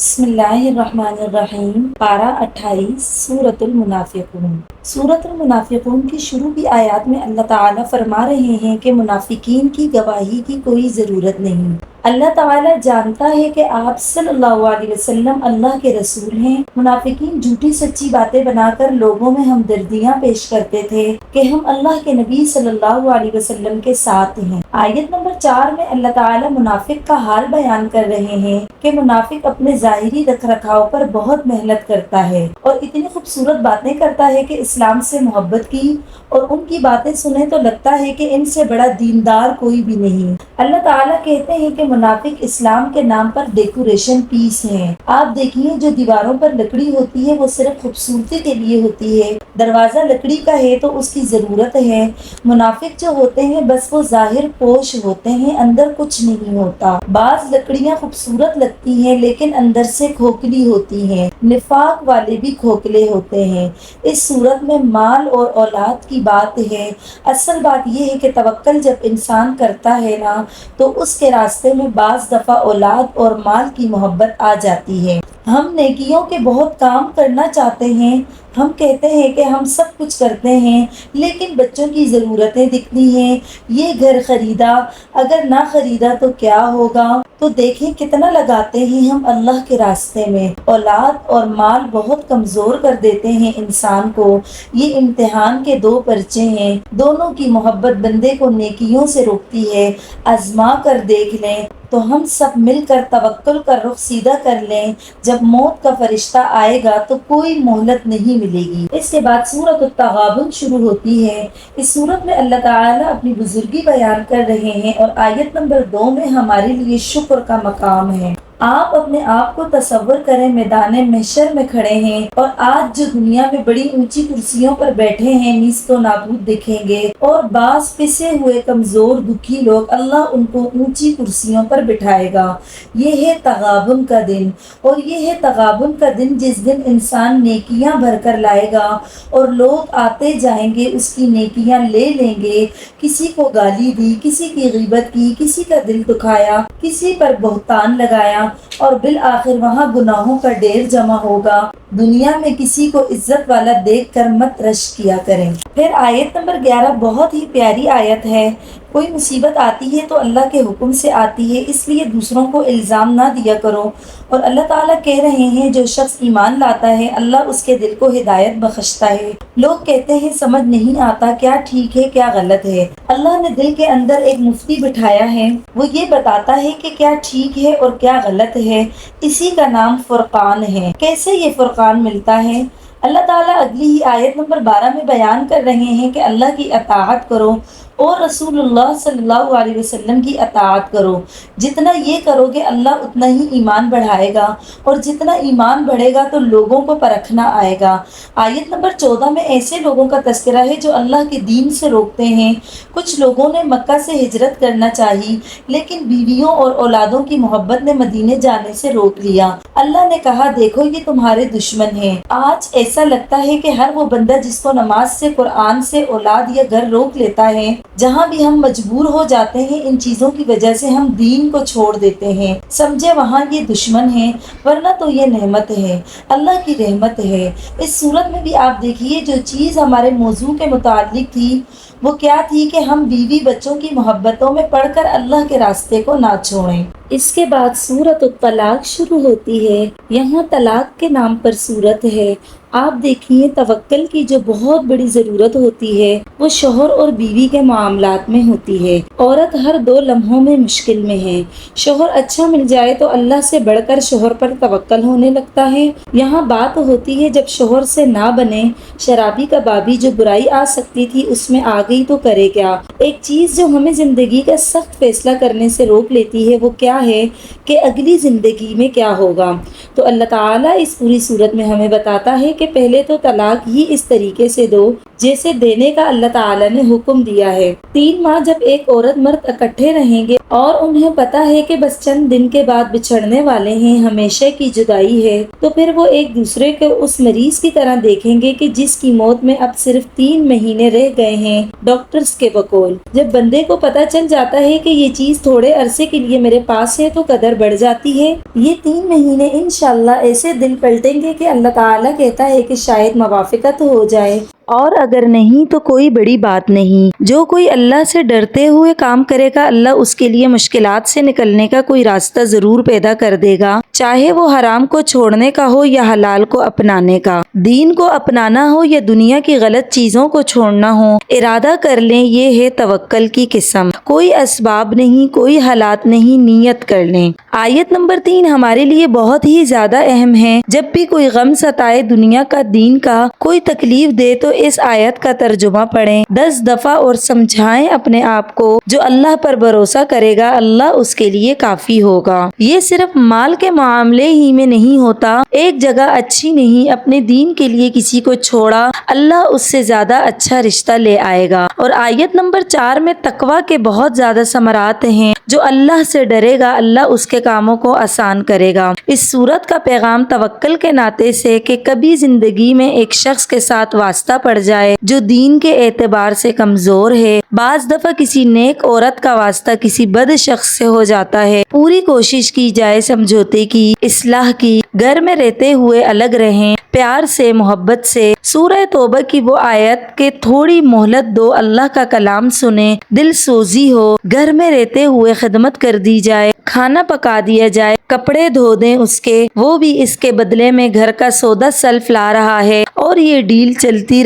بسم اللہ الرحمن الرحیم پارہ 28 سورۃ المنافقون۔ سورۃ المنافقون کی شروع کی آیات میں اللہ تعالیٰ فرما رہے ہیں کہ منافقین کی گواہی کی کوئی ضرورت نہیں۔ اللہ تعالیٰ جانتا ہے کہ آپ صلی اللہ علیہ وسلم اللہ کے رسول ہیں۔ منافقین جھوٹی سچی باتیں بنا کر لوگوں میں ہمدردیاں پیش کرتے تھے کہ ہم اللہ کے نبی صلی اللہ علیہ وسلم کے ساتھ ہیں۔ آیت نمبر 4 میں اللہ تعالیٰ منافق کا حال بیان کر رہے ہیں کہ منافق اپنے ظاہری رکھ رکھاؤ پر بہت محنت کرتا ہے اور اتنی خوبصورت باتیں کرتا ہے کہ اسلام سے محبت کی اور ان کی باتیں سنیں تو لگتا ہے کہ ان سے بڑا دیندار کوئی بھی نہیں۔ اللہ تعالیٰ کہتے ہیں کہ منافق اسلام کے نام پر ڈیکوریشن پیس ہیں۔ آپ دیکھیے جو دیواروں پر لکڑی ہوتی ہے وہ صرف خوبصورتی کے لیے ہوتی ہے۔ دروازہ لکڑی کا ہے تو اس کی ضرورت ہے۔ منافق جو ہوتے ہیں بس وہ ظاہر پوش ہوتے ہیں، اندر کچھ نہیں ہوتا۔ بعض لکڑیاں خوبصورت لگتی ہیں لیکن اندر سے کھوکھلی ہوتی ہیں۔ نفاق والے بھی کھوکھلے ہوتے ہیں۔ اس صورت میں مال اور اولاد کی بات ہے۔ اصل بات یہ ہے کہ توکل جب انسان کرتا ہے نا تو اس کے راستے میں بعض دفعہ اولاد اور مال کی محبت آ جاتی ہے۔ ہم نیکیوں کے بہت کام کرنا چاہتے ہیں، ہم کہتے ہیں کہ ہم سب کچھ کرتے ہیں لیکن بچوں کی ضرورتیں دکھتی ہیں، یہ گھر خریدا، اگر نہ خریدا تو کیا ہوگا؟ تو دیکھیں کتنا لگاتے ہیں ہم اللہ کے راستے میں۔ اولاد اور مال بہت کمزور کر دیتے ہیں انسان کو۔ یہ امتحان کے دو پرچے ہیں، دونوں کی محبت بندے کو نیکیوں سے روکتی ہے۔ آزما کر دیکھ لیں تو ہم سب مل کر توکل کا رخ سیدھا کر لیں، جب موت کا فرشتہ آئے گا تو کوئی مہلت نہیں ملے گی۔ اس کے بعد سورۃ التغابن شروع ہوتی ہے۔ اس سورت میں اللہ تعالیٰ اپنی بزرگی بیان کر رہے ہیں اور آیت نمبر 2 میں ہمارے لیے شکر کا مقام ہے۔ آپ اپنے آپ کو تصور کریں میدان محشر میں کھڑے ہیں اور آج جو دنیا میں بڑی اونچی کرسیوں پر بیٹھے ہیں نیست و نابود دکھیں گے اور بعض پسے ہوئے کمزور دکھی لوگ، اللہ ان کو اونچی کرسیوں پر بٹھائے گا۔ یہ ہے تغابن کا دن، اور یہ ہے تغابن کا دن جس دن انسان نیکیاں بھر کر لائے گا اور لوگ آتے جائیں گے اس کی نیکیاں لے لیں گے۔ کسی کو گالی دی، کسی کی غیبت کی، کسی کا دل دکھایا، کسی پر بہتان لگایا اور بالآخر وہاں گناہوں کا ڈھیر جمع ہوگا۔ دنیا میں کسی کو عزت والا دیکھ کر مت رش کیا کریں۔ پھر آیت نمبر 11 بہت ہی پیاری آیت ہے۔ کوئی مصیبت آتی ہے تو اللہ کے حکم سے آتی ہے، اس لیے دوسروں کو الزام نہ دیا کرو۔ اور اللہ تعالیٰ کہہ رہے ہیں جو شخص ایمان لاتا ہے اللہ اس کے دل کو ہدایت بخشتا ہے۔ لوگ کہتے ہیں سمجھ نہیں آتا کیا ٹھیک ہے کیا غلط ہے۔ اللہ نے دل کے اندر ایک مفتی بٹھایا ہے، وہ یہ بتاتا ہے کہ کیا ٹھیک ہے اور کیا غلط ہے۔ اسی کا نام فرقان ہے۔ کیسے یہ فرقان ملتا ہے؟ اللہ تعالیٰ اگلی ہی آیت نمبر 12 میں بیان کر رہے ہیں کہ اللہ کی اطاعت کرو اور رسول اللہ صلی اللہ علیہ وسلم کی اطاعت کرو۔ جتنا یہ کرو گے اللہ اتنا ہی ایمان بڑھائے گا، اور جتنا ایمان بڑھے گا تو لوگوں کو پرکھنا آئے گا۔ آیت نمبر 14 میں ایسے لوگوں کا تذکرہ ہے جو اللہ کے دین سے روکتے ہیں۔ کچھ لوگوں نے مکہ سے ہجرت کرنا چاہی لیکن بیویوں اور اولادوں کی محبت نے مدینے جانے سے روک لیا۔ اللہ نے کہا دیکھو یہ تمہارے دشمن ہیں۔ آج ایسا لگتا ہے کہ ہر وہ بندہ جس کو نماز سے، قرآن سے، اولاد یا گھر روک لیتا ہے، جہاں بھی ہم مجبور ہو جاتے ہیں ان چیزوں کی وجہ سے ہم دین کو چھوڑ دیتے ہیں، سمجھے وہاں یہ دشمن ہیں، ورنہ تو یہ نعمت ہے، اللہ کی رحمت ہے۔ اس صورت میں بھی آپ دیکھیے جو چیز ہمارے موضوع کے متعلق تھی وہ کیا تھی کہ ہم بیوی بچوں کی محبتوں میں پڑھ کر اللہ کے راستے کو نہ چھوڑیں۔ اس کے بعد سورۃ الطلاق شروع ہوتی ہے۔ یہاں طلاق کے نام پر سورت ہے۔ آپ دیکھیے توکل کی جو بہت بڑی ضرورت ہوتی ہے وہ شوہر اور بیوی کے معاملات میں ہوتی ہے۔ عورت ہر 2 لمحوں میں مشکل میں ہے۔ شوہر اچھا مل جائے تو اللہ سے بڑھ کر شوہر پر توکل ہونے لگتا ہے۔ یہاں بات ہوتی ہے جب شوہر سے نہ بنے، شرابی کبابی جو برائی آ سکتی تھی اس میں آ گئی تو کرے کیا؟ ایک چیز جو ہمیں زندگی کا سخت فیصلہ کرنے سے روک لیتی ہے وہ کیا ہے کہ اگلی زندگی میں کیا ہوگا۔ تو اللہ تعالیٰ اس پوری صورت میں ہمیں بتاتا ہے کہ پہلے تو طلاق ہی اس طریقے سے دو جیسے دینے کا اللہ تعالیٰ نے حکم دیا ہے۔ 3 ماہ جب ایک عورت مرد اکٹھے رہیں گے اور انہیں پتا ہے کہ بس چند دن کے بعد بچھڑنے والے ہیں، ہمیشہ کی جدائی ہے، تو پھر وہ ایک دوسرے کو اس مریض کی طرح دیکھیں گے کہ جس کی موت میں اب صرف 3 مہینے رہ گئے ہیں۔ ڈاکٹرز کے بقول جب بندے کو پتا چل جاتا ہے کہ یہ چیز تھوڑے عرصے کے لیے میرے پاس ہے تو قدر بڑھ جاتی ہے۔ یہ 3 مہینے انشاءاللہ ایسے دل پلٹیں گے کہ اللہ تعالیٰ کہتا ہے کہ شاید موافقت ہو جائے، اور اگر نہیں تو کوئی بڑی بات نہیں۔ جو کوئی اللہ سے ڈرتے ہوئے کام کرے گا، اللہ اس کے لیے مشکلات سے نکلنے کا کوئی راستہ ضرور پیدا کر دے گا، چاہے وہ حرام کو چھوڑنے کا ہو یا حلال کو اپنانے کا، دین کو اپنانا ہو یا دنیا کی غلط چیزوں کو چھوڑنا ہو۔ ارادہ کر لیں، یہ ہے توکل کی قسم۔ کوئی اسباب نہیں، کوئی حالات نہیں، نیت کر لیں۔ آیت نمبر 3 ہمارے لیے بہت ہی زیادہ اہم ہے۔ جب بھی کوئی غم ستائے، دنیا کا، دین کا، کوئی تکلیف دے تو اس آیت کا ترجمہ پڑھیں 10 دفعہ اور سمجھائیں اپنے آپ کو، جو اللہ پر بھروسہ کرے گا اللہ اس کے لیے کافی ہوگا۔ یہ صرف مال کے معاملے ہی میں نہیں ہوتا۔ ایک جگہ اچھی نہیں، اپنے دین کے لیے کسی کو چھوڑا، اللہ اس سے زیادہ اچھا رشتہ لے آئے گا۔ اور آیت نمبر 4 میں تقویٰ کے بہت زیادہ ثمرات ہیں۔ جو اللہ سے ڈرے گا اللہ اس کے کاموں کو آسان کرے گا۔ اس سورت کا پیغام توکل کے ناطے سے کہ کبھی زندگی میں ایک شخص کے ساتھ واسطہ پڑ جائے جو دین کے اعتبار سے کمزور ہے، بعض دفعہ کسی نیک عورت کا واسطہ کسی بد شخص سے ہو جاتا ہے، پوری کوشش کی جائے سمجھوتے کی، اصلاح کی، گھر میں رہتے ہوئے الگ رہیں، پیار سے، محبت سے۔ سورہ توبہ کی وہ آیت کہ تھوڑی مہلت دو، اللہ کا کلام سنیں، دل سوزی ہو، گھر میں رہتے ہوئے خدمت کر دی جائے، کھانا پکا دیا جائے، کپڑے دھو دیں اس کے، وہ بھی اس کے بدلے میں گھر کا سودا سلف لا رہا ہے، اور یہ ڈیل چلتی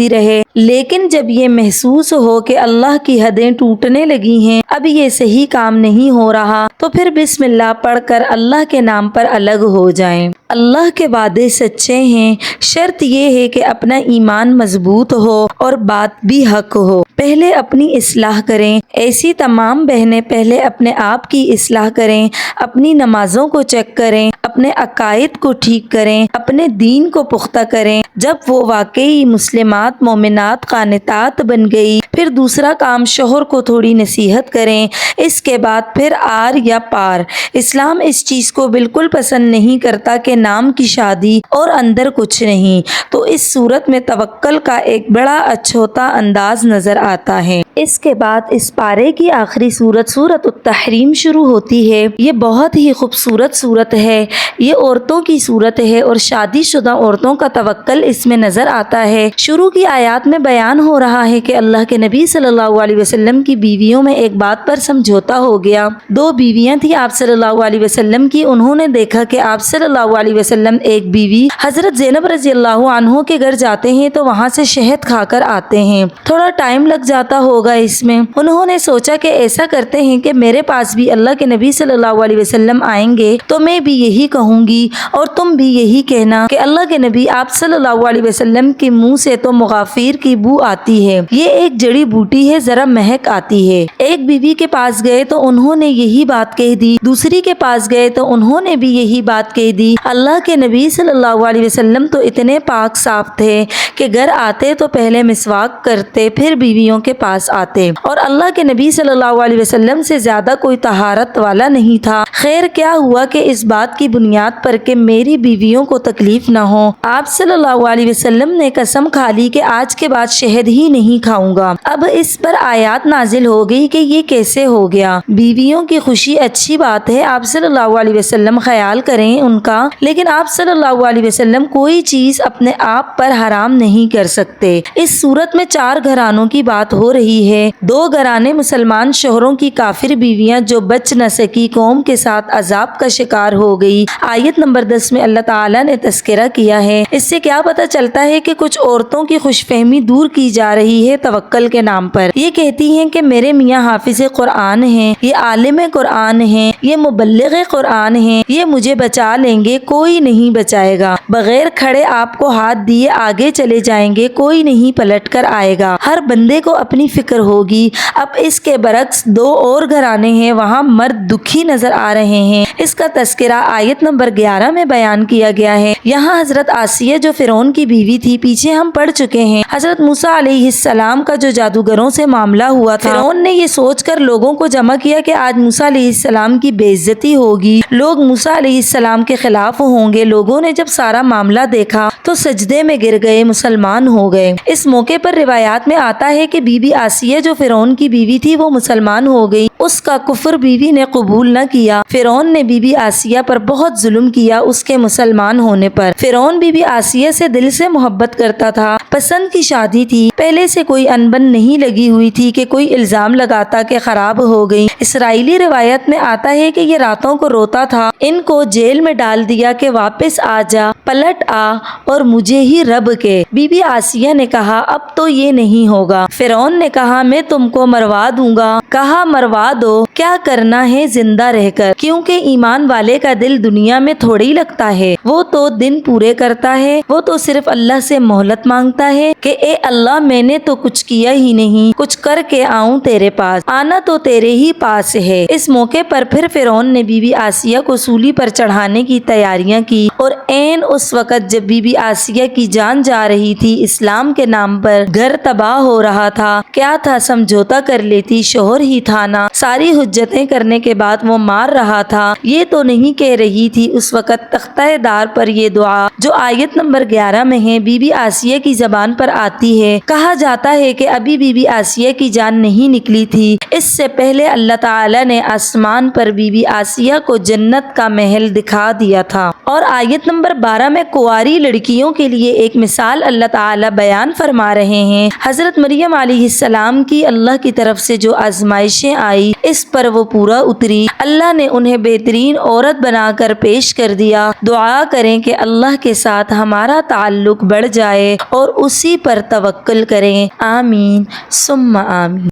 رہے۔ لیکن جب یہ محسوس ہو کہ اللہ کی حدیں ٹوٹنے لگی ہیں، اب یہ صحیح کام نہیں ہو رہا، تو پھر بسم اللہ پڑھ کر اللہ کے نام پر الگ ہو جائیں۔ اللہ کے وعدے سچے ہیں، شرط یہ ہے کہ اپنا ایمان مضبوط ہو اور بات بھی حق ہو۔ پہلے اپنی اصلاح کریں۔ ایسی تمام بہنیں پہلے اپنے آپ کی اصلاح کریں، اپنی نمازوں کو چیک کریں، اپنے عقائد کو ٹھیک کریں، اپنے دین کو پختہ کریں۔ جب وہ واقعی مسلمات، مومنات، قانتات بن گئی، پھر دوسرا کام شوہر کو تھوڑی نصیحت کریں، اس کے بعد پھر آر یا پار۔ اسلام اس چیز کو بالکل پسند نہیں کرتا کہ نام کی شادی اور اندر کچھ نہیں۔ تو اس صورت میں توکل کا ایک بڑا اچھوتا انداز نظر آتا ہے۔ اس کے بعد اس پارے کی آخری سورت التحریم شروع ہوتی ہے۔ یہ بہت ہی خوبصورت سورت ہے۔ یہ عورتوں کی سورت ہے اور شادی شدہ عورتوں کا توکل اس میں نظر آتا ہے۔ شروع کی آیات میں بیان ہو رہا ہے کہ اللہ کے نبی صلی اللہ علیہ وسلم کی بیویوں میں ایک بات پر سمجھوتا ہو گیا۔ 2 بیویاں تھیں آپ صلی اللہ علیہ وسلم کی۔ انہوں نے دیکھا کہ آپ صلی اللہ علیہ وسلم ایک بیوی حضرت زینب رضی اللہ عنہ کے گھر جاتے ہیں تو وہاں سے شہد کھا کر آتے ہیں۔ تھوڑا ٹائم لگ جاتا ہوگا اس میں۔ انہوں نے سوچا کہ ایسا کرتے ہیں کہ میرے پاس بھی اللہ کے نبی صلی اللہ علیہ وسلم آئیں گے تو میں بھی یہی کہوں گی اور تم بھی یہی کہنا کہ اللہ کے نبی آپ صلی اللہ علیہ وسلم کے منہ سے تو مغافیر کی بو آتی ہے، یہ ایک جڑی بوٹی ہے، ذرا مہک آتی ہے۔ ایک بیوی کے پاس گئے تو انہوں نے یہی بات کہہ دی، دوسری کے پاس گئے تو انہوں نے بھی یہی بات کہہ دی۔ اللہ کے نبی صلی اللہ علیہ وسلم تو اتنے پاک صاف تھے کہ گھر آتے تو پہلے مسواک کرتے پھر بیویوں کے پاس آتے، اور اللہ کے نبی صلی اللہ علیہ وسلم سے زیادہ کوئی طہارت والا نہیں تھا۔ خیر کیا ہوا کہ اس بات کی بنیاد پر کہ میری بیویوں کو تکلیف نہ ہو، آپ صلی اللہ علیہ وسلم نے قسم کھا لی کہ آج کے بعد شہد ہی نہیں کھاؤں گا۔ اب اس پر آیات نازل ہو گئی کہ یہ کیسے ہو گیا۔ بیویوں کی خوشی اچھی بات ہے، آپ صلی اللہ علیہ وسلم خیال کریں ان کا، لیکن آپ صلی اللہ علیہ وسلم کوئی چیز اپنے آپ پر حرام نہیں کر سکتے۔ اس صورت میں 4 گھرانوں کی بات ہو رہی ہے۔ 2 گھرانے مسلمان شوہروں کی کافر بیویاں جو بچ نہ سکی، قوم کے ساتھ عذاب کا شکار ہو گئی۔ آیت نمبر 10 میں اللہ تعالیٰ نے تذکرہ کیا ہے۔ اس سے کیا پتہ چلتا ہے کہ کچھ عورتوں کی خوش فہمی دور کی جا رہی ہے توکل کے نام پر۔ یہ کہتی ہیں کہ میرے میاں حافظ قرآن ہیں، یہ عالم قرآن ہیں، یہ مبلغ قرآن ہیں، یہ مجھے بچا لیں گے، کوئی نہیں بچائے گا، بغیر کھڑے آپ کو ہاتھ دیے آگے چلے جائیں گے، کوئی نہیں پلٹ کر آئے گا۔ ہر بندے کو اپنی فکر ہوگی۔ اب اس کے برعکس 2 اور گھرانے ہیں، وہاں مرد دکھی نظر آ رہے ہیں۔ اس کا تذکرہ آیت نمبر 11 میں بیان کیا گیا ہے۔ یہاں حضرت آسیہ جو فرعون فرعون کی بیوی تھی پیچھے ہم پڑھ چکے ہیں۔ حضرت موسیٰ علیہ السلام کا جو جادوگروں سے معاملہ ہوا تھا، فرعون نے یہ سوچ کر لوگوں کو جمع کیا کہ آج موسیٰ علیہ السلام کی بے عزتی ہوگی، لوگ موسیٰ علیہ السلام کے خلاف ہوں گے۔ لوگوں نے جب سارا معاملہ دیکھا تو سجدے میں گر گئے، مسلمان ہو گئے۔ اس موقع پر روایات میں آتا ہے کہ بی بی آسیہ جو فرعون کی بیوی تھی وہ مسلمان ہو گئی، اس کا کفر بیوی نے قبول نہ کیا۔ فرعون نے بی بی آسیہ پر بہت ظلم کیا اس کے مسلمان ہونے پر۔ فرعون بی بی آسیہ سے دل سے محبت کرتا تھا، پسند کی شادی تھی، پہلے سے کوئی انبن نہیں لگی ہوئی تھی کہ کوئی الزام لگاتا کہ خراب ہو گئی۔ اسرائیلی روایت میں آتا ہے کہ یہ راتوں کو روتا تھا، ان کو جیل میں ڈال دیا کہ واپس آ جا، پلٹ آ اور مجھے ہی رب کے۔ بی بی آسیہ نے کہا اب تو یہ نہیں ہوگا۔ فرعون نے کہا میں تم کو مروا دوں گا۔ کہا مروا دو، کیا کرنا ہے زندہ رہ کر، کیونکہ ایمان والے کا دل دنیا میں تھوڑی لگتا ہے، وہ تو دن پورے کرتا ہے، وہ تو صرف اللہ سے مہلت مانگتا ہے کہ اے اللہ میں نے تو کچھ کیا ہی نہیں، کچھ کر کے آؤں تیرے پاس، آنا تو تیرے ہی پاس ہے۔ اس موقع پر پھر فرعون نے بی بی آسیہ کو سولی پر چڑھانے کی تیاریاں کی، اور عین اس وقت جب بی بی آسیہ کی جان جا رہی تھی، اسلام کے نام پر گھر تباہ ہو رہا تھا، کیا تھا سمجھوتا کر لیتی، شوہر ہی تھا نا، ساری حجتیں کرنے کے بعد وہ مار رہا تھا، یہ تو نہیں کہہ رہی تھی۔ اس وقت تختہ دار پر یہ دعا جو آیت نمبر 11 میں ہے بی بی آسیہ کی زبان پر آتی ہے۔ کہا جاتا ہے کہ ابھی بی بی آسیہ کی جان نہیں نکلی تھی، اس سے پہلے اللہ تعالیٰ نے آسمان پر بی بی آسیہ کو جنت کا محل دکھا دیا تھا، اور آیت نمبر 12 میں کنواری لڑکیوں کے لیے ایک مثال اللہ تعالیٰ بیان فرما رہے ہیں۔ حضرت مریم علیہ السلام کی اللہ کی طرف سے جو آزمائشیں آئی اس پر وہ پورا اتری، اللہ نے انہیں بہترین عورت بنا کر پیش کر دیا۔ دعا کریں کہ اللہ کے ساتھ ہمارا تعلق بڑھ جائے اور اسی پر توکل کریں، آمین ثم آمین۔